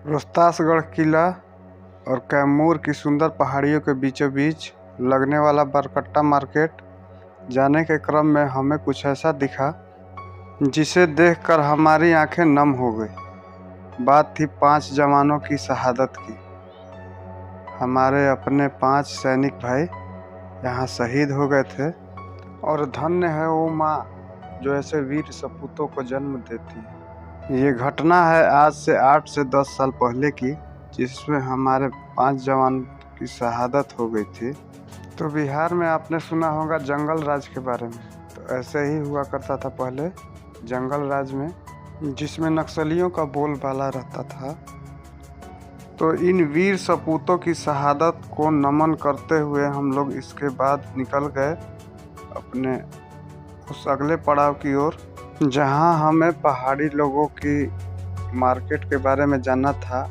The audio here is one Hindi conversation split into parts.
रोहतासगढ़ किला और कैमूर की सुंदर पहाड़ियों के बीचों बीच लगने वाला बरकट्टा मार्केट जाने के क्रम में हमें कुछ ऐसा दिखा जिसे देखकर हमारी आंखें नम हो गई। बात थी 5 जवानों की शहादत की। हमारे अपने 5 सैनिक भाई यहाँ शहीद हो गए थे और धन्य है वो माँ जो ऐसे वीर सपूतों को जन्म देती है। ये घटना है आज से 8 से 10 साल पहले की, जिसमें हमारे 5 जवान की शहादत हो गई थी। तो बिहार में आपने सुना होगा जंगल राज के बारे में। तो ऐसे ही हुआ करता था पहले जंगल राज में, जिसमें नक्सलियों का बोलबाला रहता था। तो इन वीर सपूतों की शहादत को नमन करते हुए हम लोग इसके बाद निकल गए अपने उस अगले पड़ाव की ओर, जहां हमें पहाड़ी लोगों की मार्केट के बारे में जानना था।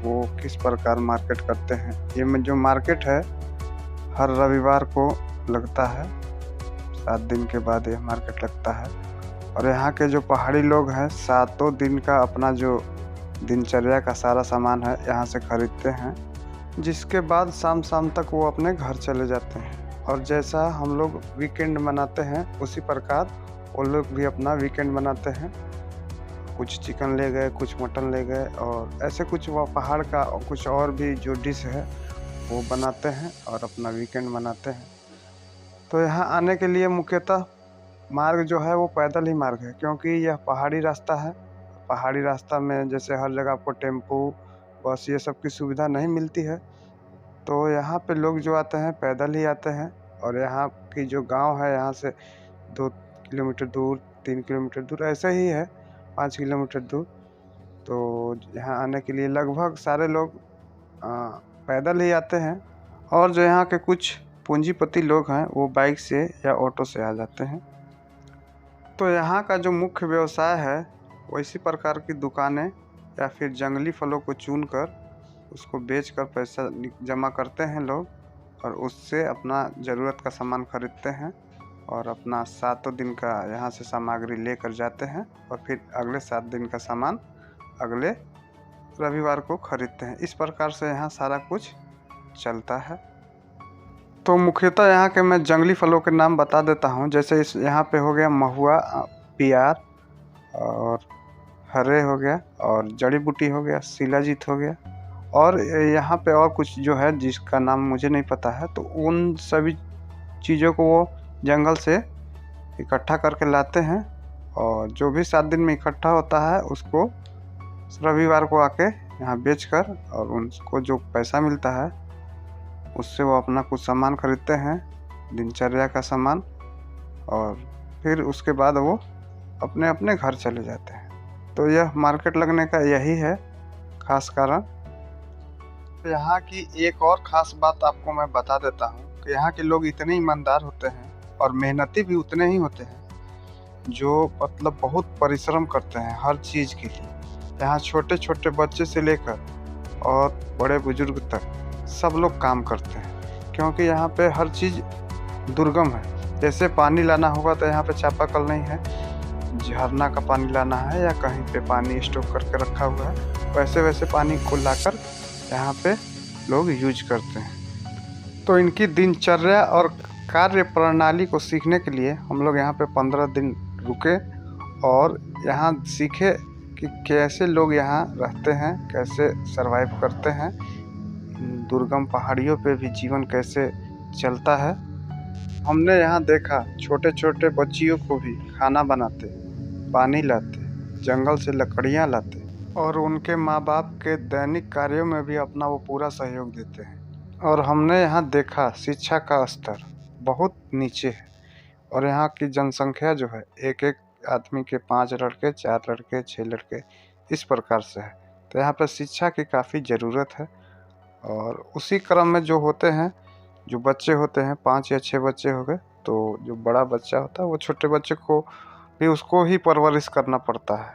वो किस प्रकार मार्केट करते हैं। ये जो मार्केट है हर रविवार को लगता है, 7 दिन के बाद यह मार्केट लगता है। और यहाँ के जो पहाड़ी लोग हैं 7 दिन का अपना जो दिनचर्या का सारा सामान है यहाँ से खरीदते हैं, जिसके बाद शाम शाम तक वो अपने घर चले जाते हैं। और जैसा हम लोग वीकेंड मनाते हैं उसी प्रकार वो लोग भी अपना वीकेंड मनाते हैं। कुछ चिकन ले गए, कुछ मटन ले गए और ऐसे कुछ वो पहाड़ का कुछ और भी जो डिश है वो बनाते हैं और अपना वीकेंड मनाते हैं। तो यहाँ आने के लिए मुख्यतः मार्ग जो है वो पैदल ही मार्ग है, क्योंकि यह पहाड़ी रास्ता है। पहाड़ी रास्ता में जैसे हर जगह आपको टेम्पू, बस ये सब की सुविधा नहीं मिलती है। तो यहाँ पे लोग जो आते हैं पैदल ही आते हैं। और यहाँ की जो गांव है यहाँ से 2 किलोमीटर दूर, 3 किलोमीटर दूर ऐसे ही है, 5 किलोमीटर दूर। तो यहाँ आने के लिए लगभग सारे लोग पैदल ही आते हैं। और जो यहाँ के कुछ पूंजीपति लोग हैं वो बाइक से या ऑटो से आ जाते हैं। तो यहाँ का जो मुख्य व्यवसाय है वो इसी प्रकार की दुकानें या फिर जंगली फलों को चुनकर उसको बेचकर पैसा जमा करते हैं लोग, और उससे अपना ज़रूरत का सामान खरीदते हैं और अपना 7 दिन का यहाँ से सामग्री लेकर जाते हैं और फिर अगले 7 दिन का सामान अगले रविवार को खरीदते हैं। इस प्रकार से यहाँ सारा कुछ चलता है। तो मुख्यतः यहाँ के मैं जंगली फलों के नाम बता देता हूँ। जैसे इस यहाँ पे हो गया महुआ, पियार और हरे हो गया, और जड़ी बूटी हो गया, शिलाजीत हो गया, और यहाँ पे और कुछ जो है जिसका नाम मुझे नहीं पता है। तो उन सभी चीज़ों को वो जंगल से इकट्ठा करके लाते हैं और जो भी 7 दिन में इकट्ठा होता है उसको रविवार को आके यहाँ बेचकर और उनको जो पैसा मिलता है उससे वो अपना कुछ सामान खरीदते हैं, दिनचर्या का सामान, और फिर उसके बाद वो अपने अपने घर चले जाते हैं। तो यह मार्केट लगने का यही है खास कारण। यहाँ की एक और ख़ास बात आपको मैं बता देता हूँ कि यहाँ के लोग इतने ईमानदार होते हैं और मेहनती भी उतने ही होते हैं, जो मतलब बहुत परिश्रम करते हैं हर चीज़ के लिए। यहाँ छोटे छोटे बच्चे से लेकर और बड़े बुजुर्ग तक सब लोग काम करते हैं, क्योंकि यहाँ पे हर चीज़ दुर्गम है। जैसे पानी लाना होगा तो यहाँ पे चापाकल नहीं है, झरना का पानी लाना है या कहीं पे पानी स्टॉक करके रखा हुआ है, वैसे वैसे पानी को लाकर यहाँ पे लोग यूज करते हैं। तो इनकी दिनचर्या और कार्य प्रणाली को सीखने के लिए हम लोग यहाँ पे 15 दिन रुके और यहाँ सीखे कि कैसे लोग यहाँ रहते हैं, कैसे सरवाइव करते हैं, दुर्गम पहाड़ियों पे भी जीवन कैसे चलता है। हमने यहाँ देखा छोटे छोटे बच्चियों को भी खाना बनाते, पानी लाते, जंगल से लकड़ियाँ लाते और उनके माँ बाप के दैनिक कार्यों में भी अपना वो पूरा सहयोग देते हैं। और हमने यहाँ देखा शिक्षा का स्तर बहुत नीचे है और यहाँ की जनसंख्या जो है एक एक आदमी के 5 लड़के, 4 लड़के, 6 लड़के इस प्रकार से है। तो यहाँ पर शिक्षा की काफ़ी ज़रूरत है। और उसी क्रम में जो होते हैं, जो बच्चे होते हैं, 5 या 6 बच्चे हो गए, तो जो बड़ा बच्चा होता है वो छोटे बच्चे को भी उसको ही परवरिश करना पड़ता है।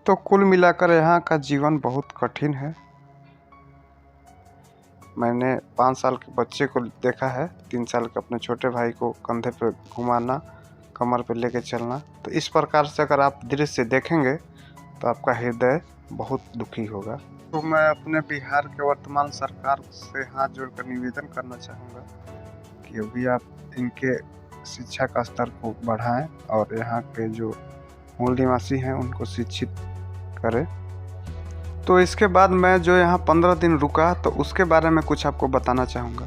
तो कुल मिलाकर यहाँ का जीवन बहुत कठिन है। मैंने 5 साल के बच्चे को देखा है, 3 साल के अपने छोटे भाई को कंधे पे घुमाना, कमर पे लेके चलना। तो इस प्रकार से अगर आप दृश्य देखेंगे तो आपका हृदय बहुत दुखी होगा। तो मैं अपने बिहार के वर्तमान सरकार से हाथ जोड़कर निवेदन करना चाहूँगा कि अभी आप इनके शिक्षा का स्तर को बढ़ाएं और यहाँ के जो मूल निवासी हैं उनको शिक्षित करें। तो इसके बाद मैं जो यहाँ 15 दिन रुका तो उसके बारे में कुछ आपको बताना चाहूँगा।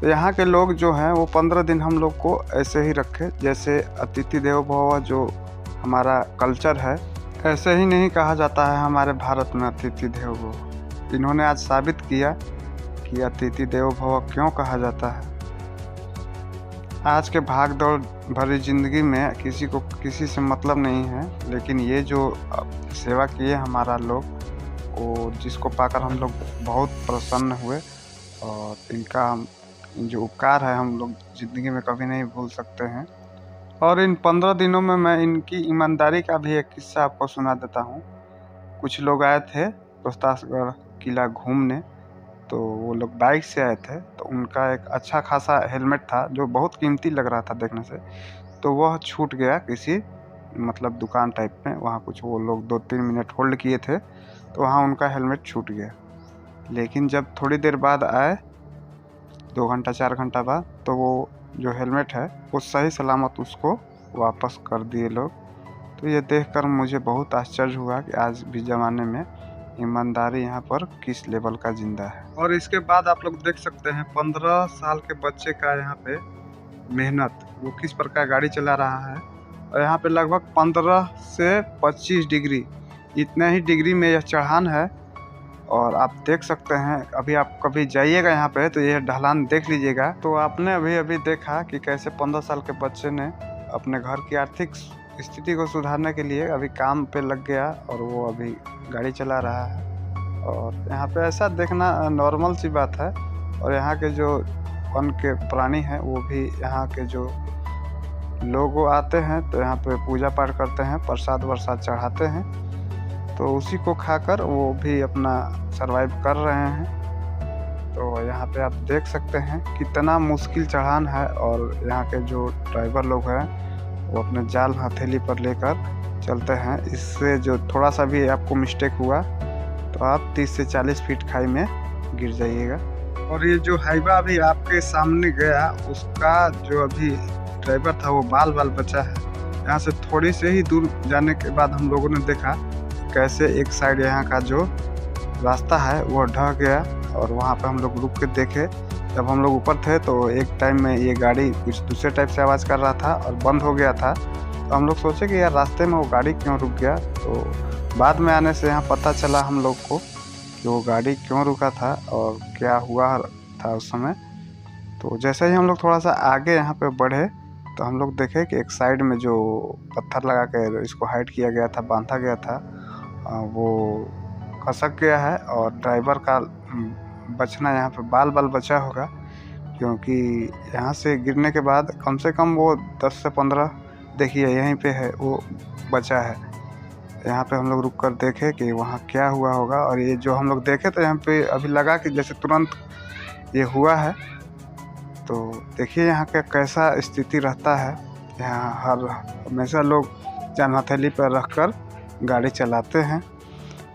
तो यहाँ के लोग जो हैं वो 15 दिन हम लोग को ऐसे ही रखे जैसे अतिथि देवो भव जो हमारा कल्चर है, ऐसे ही नहीं कहा जाता है हमारे भारत में अतिथि देवो भव। इन्होंने आज साबित किया कि अतिथि देवो भव क्यों कहा जाता है। आज के भाग दौड़ भरी ज़िंदगी में किसी को किसी से मतलब नहीं है, लेकिन ये जो सेवा किए हमारा लोग, वो जिसको पाकर हम लोग बहुत प्रसन्न हुए और इनका जो उपकार है हम लोग ज़िंदगी में कभी नहीं भूल सकते हैं। और इन 15 दिनों में मैं इनकी ईमानदारी का भी एक किस्सा आपको सुना देता हूँ। कुछ लोग आए थे प्रतापगढ़ किला घूमने, तो वो लोग बाइक से आए थे, तो उनका एक अच्छा खासा हेलमेट था जो बहुत कीमती लग रहा था देखने से, तो वह छूट गया किसी मतलब दुकान टाइप में। वहाँ कुछ वो लोग 2-3 मिनट होल्ड किए थे, तो वहाँ उनका हेलमेट छूट गया। लेकिन जब थोड़ी देर बाद आए, 2 घंटा 4 घंटा बाद, तो वो जो हेलमेट है वो सही सलामत उसको वापस कर दिए लोग। तो ये देखकर मुझे बहुत आश्चर्य हुआ कि आज भी ज़माने में ईमानदारी यहाँ पर किस लेवल का जिंदा है। और इसके बाद आप लोग देख सकते हैं 15 साल के बच्चे का यहाँ पे मेहनत, वो किस प्रकार गाड़ी चला रहा है। और यहाँ पे लगभग 15 से 25 डिग्री, इतने ही डिग्री में यह चढ़ान है। और आप देख सकते हैं, अभी आप कभी जाइएगा यहाँ पे तो यह ढलान देख लीजिएगा। तो आपने अभी देखा कि कैसे 15 साल के बच्चे ने अपने घर की आर्थिक स्थिति को सुधारने के लिए अभी काम पे लग गया और वो अभी गाड़ी चला रहा है। और यहाँ पे ऐसा देखना नॉर्मल सी बात है। और यहाँ के जो वन के प्राणी हैं वो भी यहाँ के जो लोग आते हैं तो यहाँ पे पूजा पाठ करते हैं, प्रसाद वरसाद चढ़ाते हैं, तो उसी को खाकर वो भी अपना सरवाइव कर रहे हैं। तो यहाँ पे आप देख सकते हैं कितना मुश्किल चढ़ान है। और यहाँ के जो ड्राइवर लोग हैं वो अपने जाल हथेली पर लेकर चलते हैं। इससे जो थोड़ा सा भी आपको मिस्टेक हुआ तो आप 30 से 40 फीट खाई में गिर जाइएगा। और ये जो हाईवा अभी आपके सामने गया, उसका जो अभी ड्राइवर था वो बाल बचा है। यहाँ से थोड़ी से ही दूर जाने के बाद हम लोगों ने देखा कैसे एक साइड यहाँ का जो रास्ता है वो ढह गया। और वहाँ पे हम लोग रुक के देखे, जब हम लोग ऊपर थे तो एक टाइम में ये गाड़ी कुछ दूसरे टाइप से आवाज़ कर रहा था और बंद हो गया था। तो हम लोग सोचे कि यार रास्ते में वो गाड़ी क्यों रुक गया। तो बाद में आने से यहाँ पता चला हम लोग को कि वो गाड़ी क्यों रुका था और क्या हुआ था उस समय। तो जैसे ही हम लोग थोड़ा सा आगे यहाँ पे बढ़े तो हम लोग देखे कि एक साइड में जो पत्थर लगा के इसको हाइड किया गया था, बांधा गया था, वो खसक गया है। और ड्राइवर का बचना यहाँ पे बाल बचा होगा, क्योंकि यहाँ से गिरने के बाद कम से कम वो 10 से 15 देखिए यहीं पे है वो बचा है। यहाँ पे हम लोग रुक कर देखे कि वहाँ क्या हुआ होगा। और ये जो हम लोग देखे तो यहाँ पे अभी लगा कि जैसे तुरंत ये हुआ है। तो देखिए यहाँ का कैसा स्थिति रहता है। यहाँ हमेशा लोग जान हथेली पर रख कर गाड़ी चलाते हैं।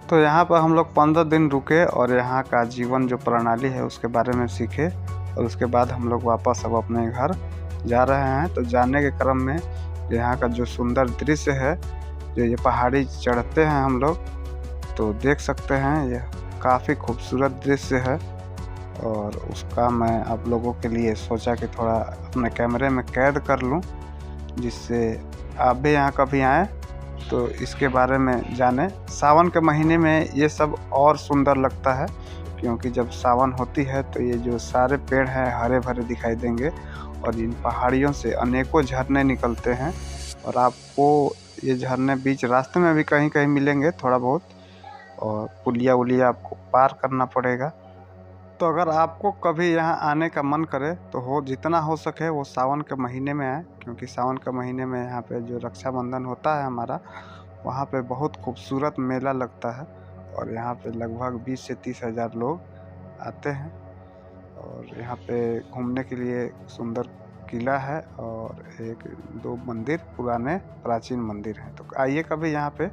तो यहाँ पर हम लोग 15 दिन रुके और यहाँ का जीवन जो प्रणाली है उसके बारे में सीखे। और उसके बाद हम लोग वापस अब अपने घर जा रहे हैं। तो जाने के क्रम में यहाँ का जो सुंदर दृश्य है, जो ये पहाड़ी चढ़ते हैं हम लोग, तो देख सकते हैं यह काफ़ी खूबसूरत दृश्य है। और उसका मैं आप लोगों के लिए सोचा कि थोड़ा अपने कैमरे में कैद कर लूं, जिससे आप भी यहाँ कभी आएँ तो इसके बारे में जाने। सावन के महीने में ये सब और सुंदर लगता है, क्योंकि जब सावन होती है तो ये जो सारे पेड़ हैं हरे भरे दिखाई देंगे और इन पहाड़ियों से अनेकों झरने निकलते हैं। और आपको ये झरने बीच रास्ते में भी कहीं कहीं मिलेंगे थोड़ा बहुत, और पुलिया उलिया आपको पार करना पड़ेगा। तो अगर आपको कभी यहाँ आने का मन करे तो जितना हो सके वो सावन के महीने में आए, क्योंकि सावन के महीने में यहाँ पे जो रक्षाबंधन होता है हमारा, वहाँ पे बहुत खूबसूरत मेला लगता है। और यहाँ पे लगभग 20 से 30 हज़ार लोग आते हैं। और यहाँ पे घूमने के लिए सुंदर किला है और 1-2 मंदिर पुराने प्राचीन मंदिर हैं। तो आइए कभी यहाँ पे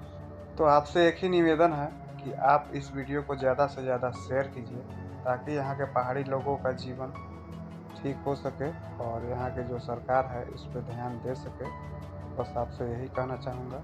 तो आपसे एक ही निवेदन है कि आप इस वीडियो को ज़्यादा से ज़्यादा शेयर कीजिए, ताकि यहाँ के पहाड़ी लोगों का जीवन ठीक हो सके और यहाँ के जो सरकार है इस पर ध्यान दे सके। बस आपसे यही कहना चाहूँगा।